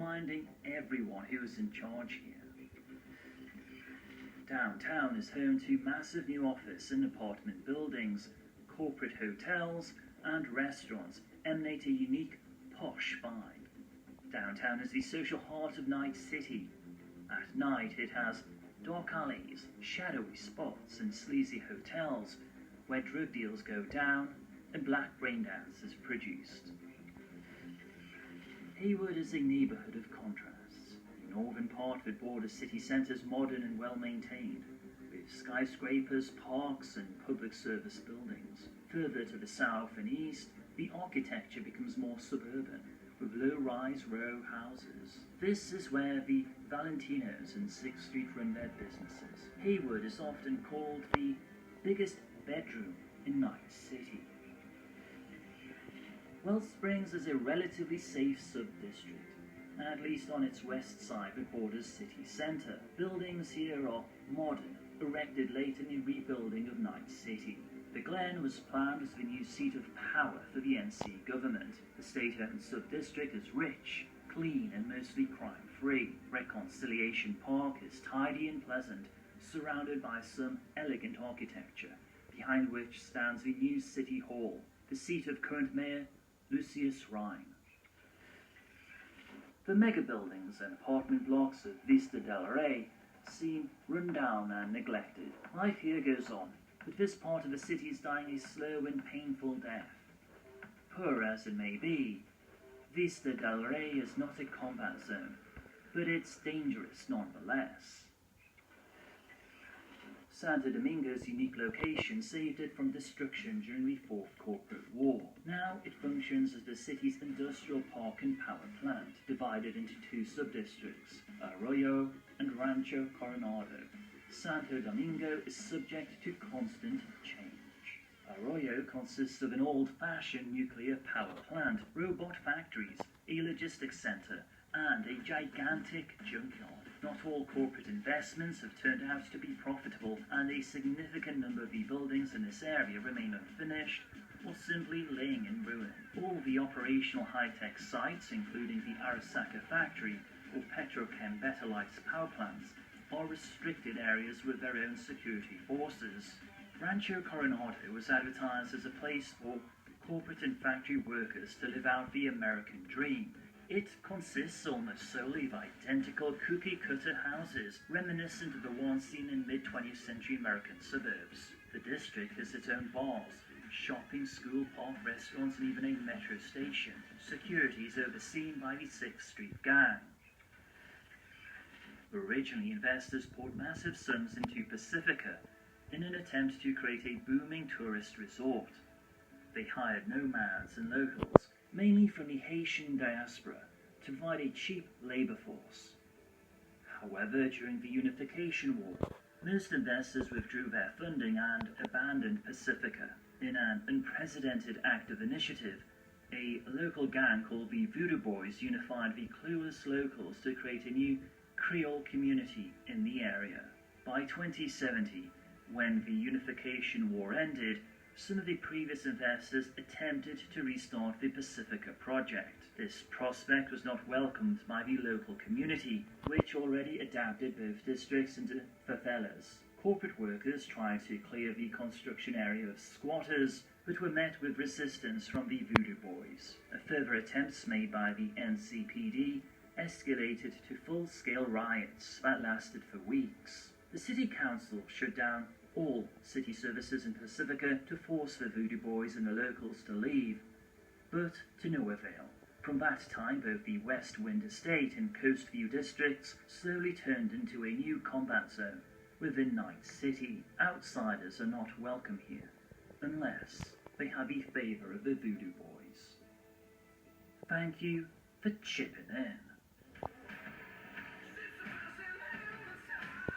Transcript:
reminding everyone who is in charge here. Downtown is home to massive new office and apartment buildings, corporate hotels, and restaurants emanate a unique, posh vibe. Downtown is the social heart of Night City. At night it has dark alleys, shadowy spots, and sleazy hotels where drug deals go down and black braindance is produced. Haywood is a neighbourhood of contrasts. The northern part of it borders city centres modern and well maintained, with skyscrapers, parks and public service buildings. Further to the south and east, the architecture becomes more suburban, with low-rise row houses. This is where the Valentinos and 6th Street run their businesses. Haywood is often called the biggest bedroom in Night City. Wells Springs is a relatively safe sub-district, at least on its west side that borders city centre. Buildings here are modern, erected late in the rebuilding of Night City. The Glen was planned as the new seat of power for the NC government. The state-owned sub-district is rich, clean and mostly crime-free. Reconciliation Park is tidy and pleasant, surrounded by some elegant architecture, behind which stands the new City Hall, the seat of current Mayor Lucius Rhine. The mega buildings and apartment blocks of Vista del Rey seem run down and neglected. Life here goes on, but this part of the city is dying a slow and painful death. Poor as it may be, Vista del Rey is not a combat zone, but it's dangerous nonetheless. Santo Domingo's unique location saved it from destruction during the Fourth Corporate War. Now it functions as the city's industrial park and power plant, divided into two sub-districts, Arroyo and Rancho Coronado. Santo Domingo is subject to constant change. Arroyo consists of an old-fashioned nuclear power plant, robot factories, a logistics center, and a gigantic junkyard. Not all corporate investments have turned out to be profitable, and a significant number of the buildings in this area remain unfinished or simply laying in ruin. All the operational high-tech sites, including the Arasaka factory or Petrochem Betalites power plants, are restricted areas with their own security forces. Rancho Coronado was advertised as a place for corporate and factory workers to live out the American dream. It consists almost solely of identical cookie-cutter houses, reminiscent of the ones seen in mid-20th century American suburbs. The district has its own bars, shopping, school, park, restaurants, and even a metro station. Security is overseen by the 6th Street Gang. Originally, investors poured massive sums into Pacifica in an attempt to create a booming tourist resort. They hired nomads and locals, mainly from the Haitian diaspora, to provide a cheap labor force. However, during the Unification War, most investors withdrew their funding and abandoned Pacifica. In an unprecedented act of initiative, a local gang called the Voodoo Boys unified the clueless locals to create a new Creole community in the area. By 2070, when the Unification War ended, some of the previous investors attempted to restart the Pacifica project. This prospect was not welcomed by the local community, which already adapted both districts into favelas. Corporate workers tried to clear the construction area of squatters, but were met with resistance from the Voodoo Boys. Further attempts made by the NCPD escalated to full-scale riots that lasted for weeks. The city council shut down all city services in Pacifica to force the Voodoo Boys and the locals to leave, but to no avail. From that time, both the West Wind Estate and Coastview districts slowly turned into a new combat zone within Night City. Outsiders are not welcome here, unless they have the favour of the Voodoo Boys. Thank you for chipping in.